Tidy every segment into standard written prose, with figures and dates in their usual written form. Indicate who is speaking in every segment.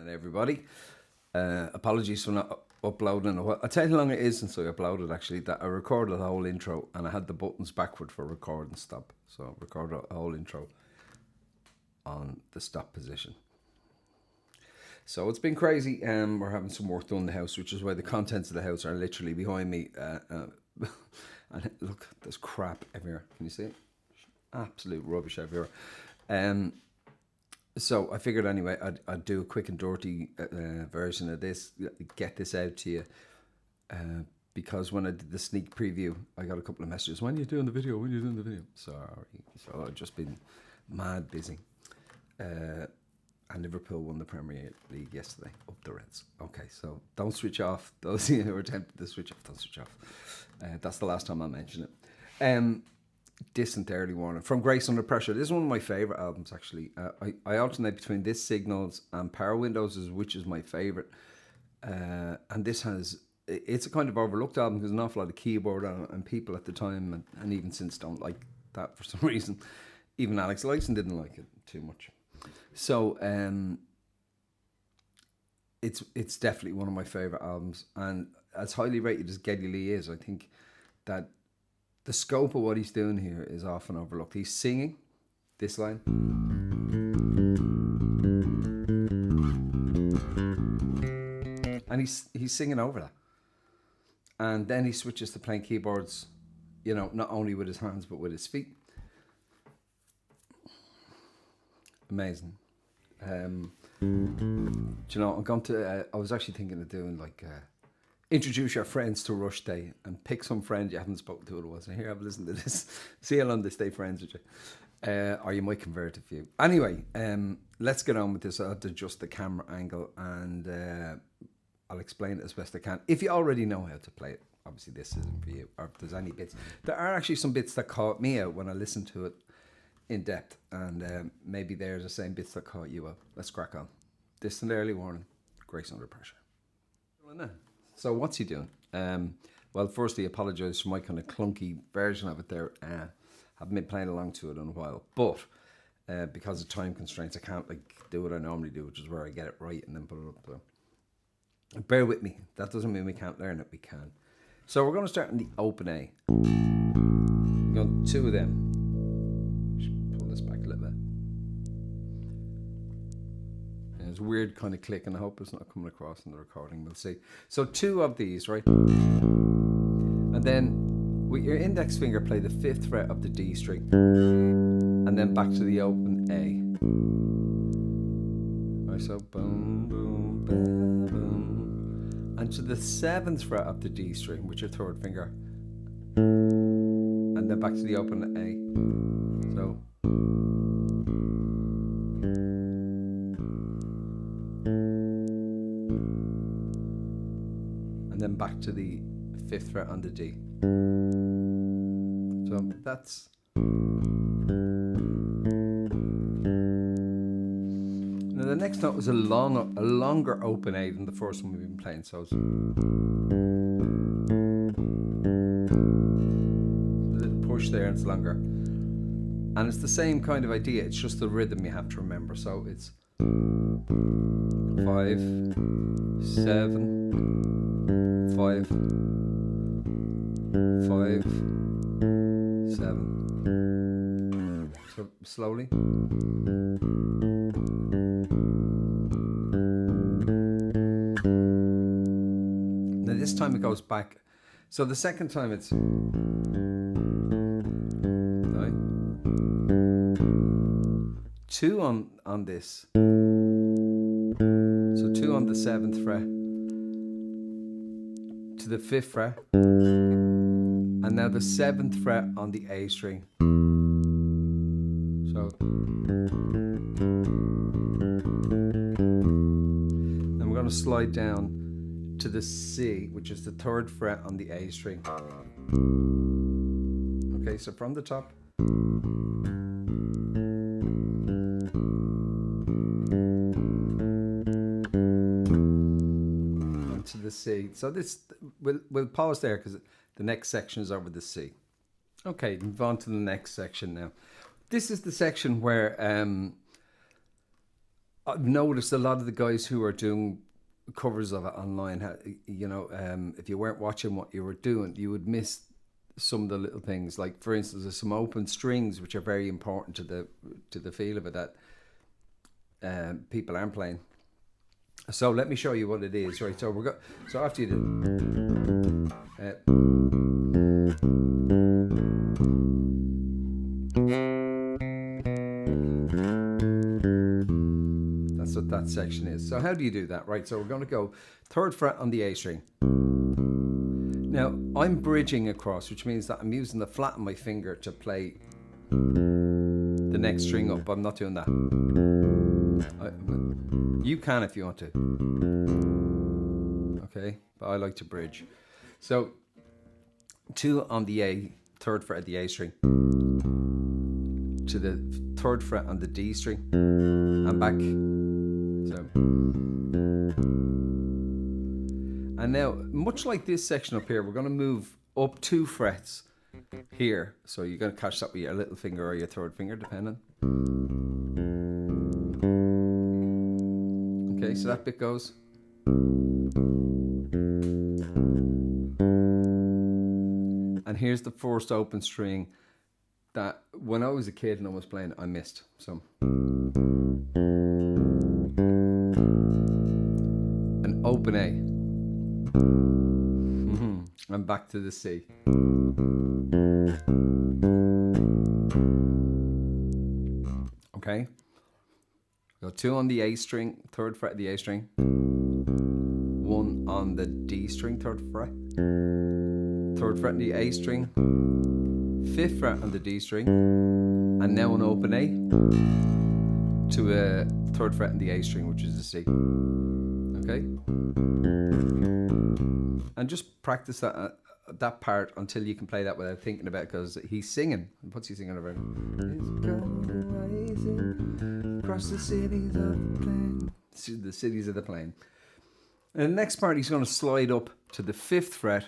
Speaker 1: morning, everybody. Apologies for not uploading. I'll tell you how long it is since I uploaded, actually. That I recorded the whole intro and I had the buttons backward for record and stop. So I recorded a whole intro on the stop position. So it's been crazy. We're having some work done in the house, which is why the contents of the house are literally behind me. And look, there's crap everywhere. Can you see it? Absolute rubbish everywhere. So I figured anyway I'd do a quick and dirty version of this, get this out to you, because when I did the sneak preview, I got a couple of messages. When are you doing the video? When are you doing the video? Sorry. So I've just been mad busy. And Liverpool won the Premier League yesterday, up the Reds. Okay, so don't switch off. Those who are tempted to switch off, don't switch off. That's the last time I'll mention it. Distant early warning from Grace Under Pressure. This is one of my favourite albums, actually. I alternate between this, Signals, and Power Windows, which is my favourite. And this it's a kind of overlooked album because there's an awful lot of keyboard on it, and people at the time and even since don't like that for some reason. Even Alex Lifeson didn't like it too much. So it's definitely one of my favourite albums, and as highly rated as Geddy Lee is, I think that the scope of what he's doing here is often overlooked. He's singing this line. And he's singing over that. And then he switches to playing keyboards, not only with his hands, but with his feet. Amazing. I'm going to, I was actually thinking of doing introduce your friends to Rush Day and pick some friend you haven't spoken to in a while. So here, have a listen to this. See how long they stay friends with you. Or you might convert a few. Anyway, let's get on with this. I'll adjust the camera angle and I'll explain it as best I can. If you already know how to play it, obviously this isn't for you. Or if there's any bits. There are actually some bits that caught me out when I listened to it in depth. And maybe there's the same bits that caught you out. Let's crack on. Distant early warning. Grace Under Pressure. So what's he doing? Well, firstly, apologise for my kind of clunky version of it there. Haven't been playing along to it in a while, but because of time constraints, I can't do what I normally do, which is where I get it right and then put it up there. Bear with me. That doesn't mean we can't learn it. We can. So we're going to start in the open A. We've got two of them. Just pull this back a little bit. There's a weird kind of click, and I hope it's not coming across in the recording. We'll see. So two of these, right? And then with your index finger, play the 5th fret of the D string, and then back to the open A. Right, so boom, boom, boom, boom, and to the 7th fret of the D string with your 3rd finger, and then back to the open A. So. And then back to the 5th fret on the D. So that's. Now the next note was a longer open A than the first one we've been playing. So it's a little push there, and it's longer. And it's the same kind of idea. It's just the rhythm you have to remember. So it's 5, 7, 5, 5, 7. So slowly. Now this time it goes back. So the second time it's 2 on this. So 2 on the 7th fret to the 5th fret, and now the 7th fret on the A string. So I'm going to slide down to the C, which is the 3rd fret on the A string. Okay, so from the top. To the C. So this we'll pause there because the next section is over the C. Okay, move on to the next section now. This is the section where I've noticed a lot of the guys who are doing covers of it online, if you weren't watching what you were doing, you would miss some of the little things. Like, for instance, there's some open strings which are very important to the feel of it that people aren't playing. So let me show you what it is, right? So so after you do, that's what that section is. So how do you do that, right? So we're going to go 3rd fret on the A string. Now I'm bridging across, which means that I'm using the flat of my finger to play the next string up. I'm not doing that. You can if you want to. Okay, but I like to bridge. So 2 on the A, 3rd fret of the A string, to the 3rd fret on the D string, and back. So, and now, much like this section up here, we're going to move up 2 frets here. So you're going to catch that with your little finger or your 3rd finger, depending. Okay, so that bit goes. And here's the first open string that when I was a kid and I was playing, I missed. So an open A. And back to the C. Okay. Got 2 on the A string, 3rd fret of the A string. 1 on the D string, 3rd fret. 3rd fret on the A string. 5th fret on the D string. And now an open A to a 3rd fret on the A string, which is a C. Okay. And just practice that part until you can play that without thinking about it, because he's singing. What's he singing about? Across the cities of the plain. The cities of the plain. And the next part, he's going to slide up to the 5th fret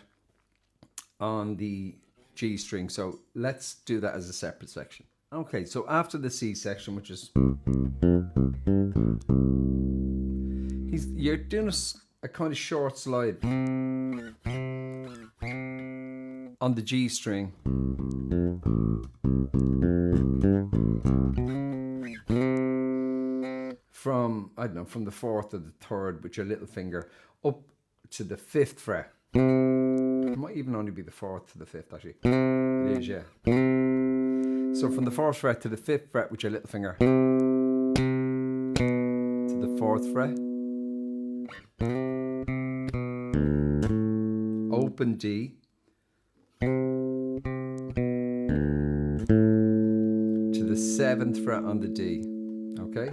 Speaker 1: on the G string. So let's do that as a separate section. Okay, so after the C section, which is... You're doing a kind of short slide on the G string. From the 4th to the 3rd with your little finger up to the 5th fret. It might even only be the 4th to the 5th, actually. It is, yeah. So from the 4th fret to the 5th fret with your little finger to the 4th fret. Open D. To the 7th fret on the D. Okay?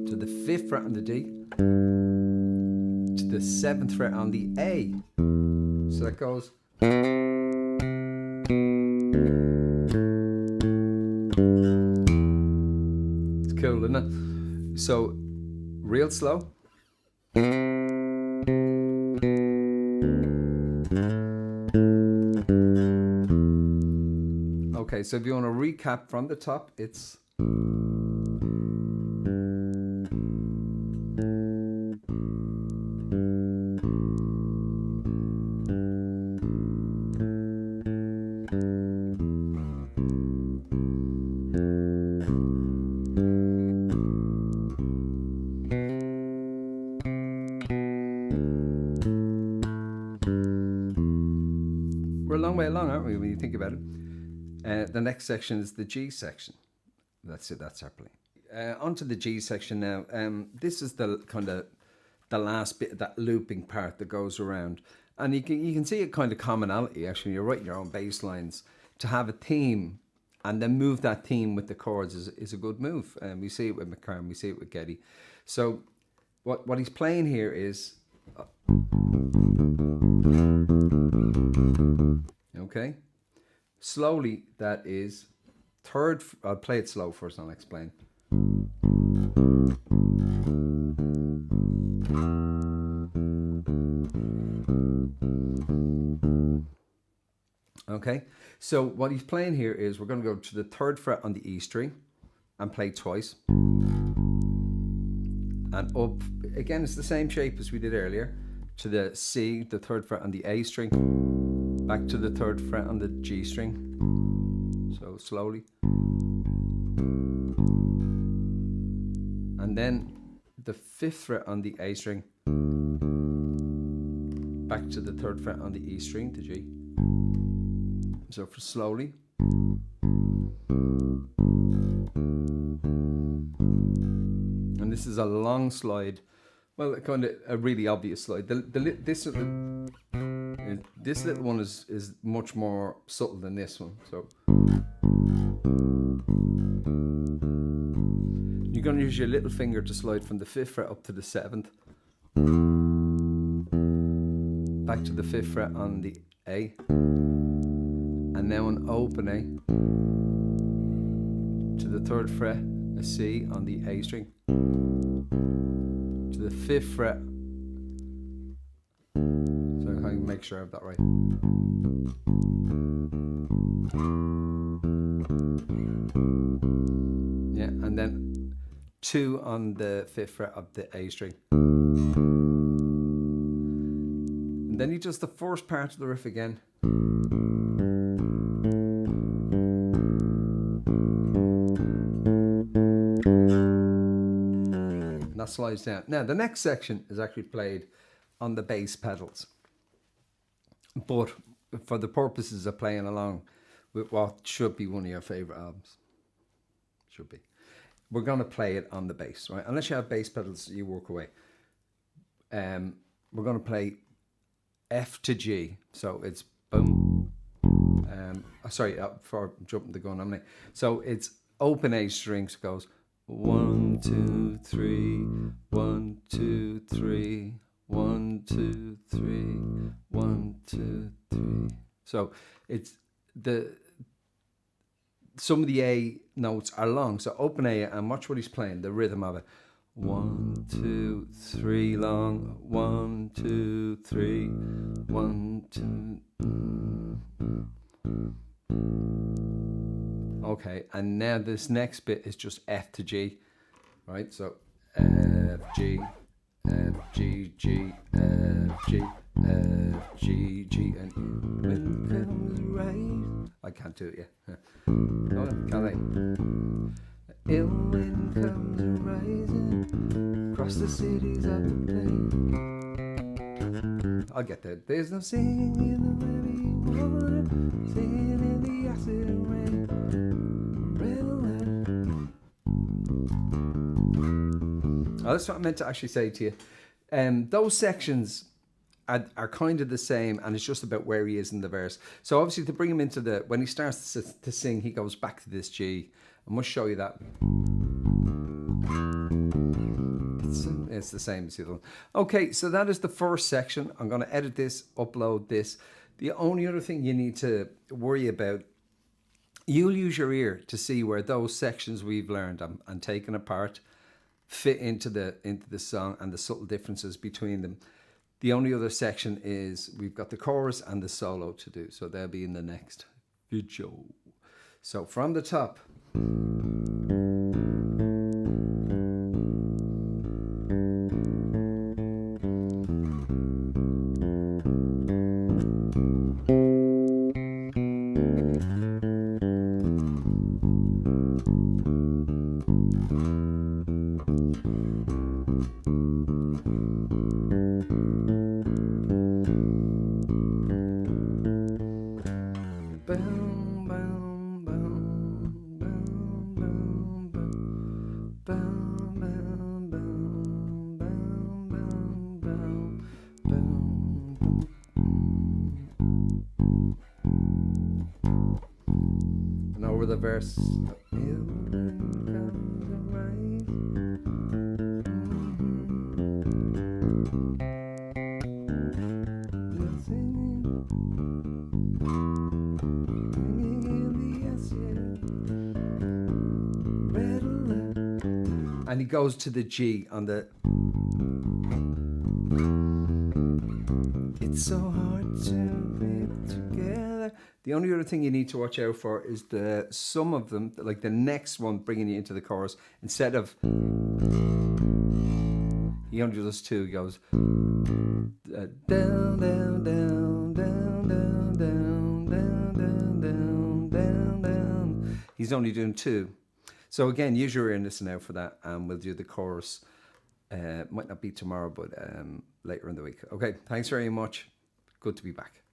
Speaker 1: To the 5th fret on the D. To the 7th fret on the A. So that goes. It's cool, isn't it? So, real slow. Okay, so if you want to recap from the top, it's... We're a long way along, aren't we, when you think about it? The next section is the G section. Let's do that separately. Onto the G section now. This is the kind of the last bit of that looping part that goes around. And you can see a kind of commonality, actually. You're writing your own bass lines. To have a theme and then move that theme with the chords is a good move. We see it with McCarn, we see it with Geddy. So what he's playing here is... Okay? Slowly, that is 3rd... I'll play it slow first and I'll explain. Okay, so what he's playing here is we're going to go to the 3rd fret on the E string and play twice. And up, again, it's the same shape as we did earlier, to the C, the 3rd fret on the A string, back to the 3rd fret on the G string. So slowly. And then the 5th fret on the A string, back to the 3rd fret on the E string, the G. So for slowly. And this is a long slide. Well, kind of a really obvious slide. This little one is much more subtle than this one. So you're going to use your little finger to slide from the 5th fret up to the 7th. Back to the 5th fret on the A. And now an open A. To the 3rd fret, a C on the A string. To the 5th fret. So I can make sure I have that right. Yeah, and then 2 on the 5th fret of the A string. And then he does the first part of the riff again. And that slides down. Now the next section is actually played on the bass pedals, but for the purposes of playing along with what should be one of your favorite albums, should be, we're going to play it on the bass, right? Unless you have bass pedals, you walk away. We're going to play F to G, so it's boom. For jumping the gun on me. So it's open A strings, goes 1, 2, 3, 1, 2, 3, 1, 2, 3, 1, 2, 3. So it's some of the A notes are long. So open A, and watch what he's playing, the rhythm of it. 1, 2, 3 long. 1, 2, 3. 1, 2. Okay, and now this next bit is just F to G, right? So F, G, F, G, G, F, G, F, G, G, and wind comes right. I can't do it yet. Oh, can I? Ill wind comes rising across the cities of the plain. I'll get there. There's no singing in the levee water, singing in the acid rain. Oh, that's what I meant to actually say to you. Those sections are kind of the same, and it's just about where he is in the verse. So obviously to bring him into when he starts to sing, he goes back to this G. I must show you that. It's the same as the other one. Okay, so that is the first section. I'm going to edit this, upload this. The only other thing you need to worry about, you'll use your ear to see where those sections we've learned and taken apart fit into the song and the subtle differences between them. The only other section is we've got the chorus and the solo to do, so they'll be in the next video. So from the top. And over the verse. And he goes to the G on the. It's so hard to live together. The only other thing you need to watch out for is some of them, like the next one bringing you into the chorus, instead of he only does two. He goes down, down, down, down, down, down, down, down, down, down, down. He's only doing two. So again, use your ear and listen out for that, and we'll do the chorus. Might not be tomorrow, but later in the week. Okay, thanks very much. Good to be back.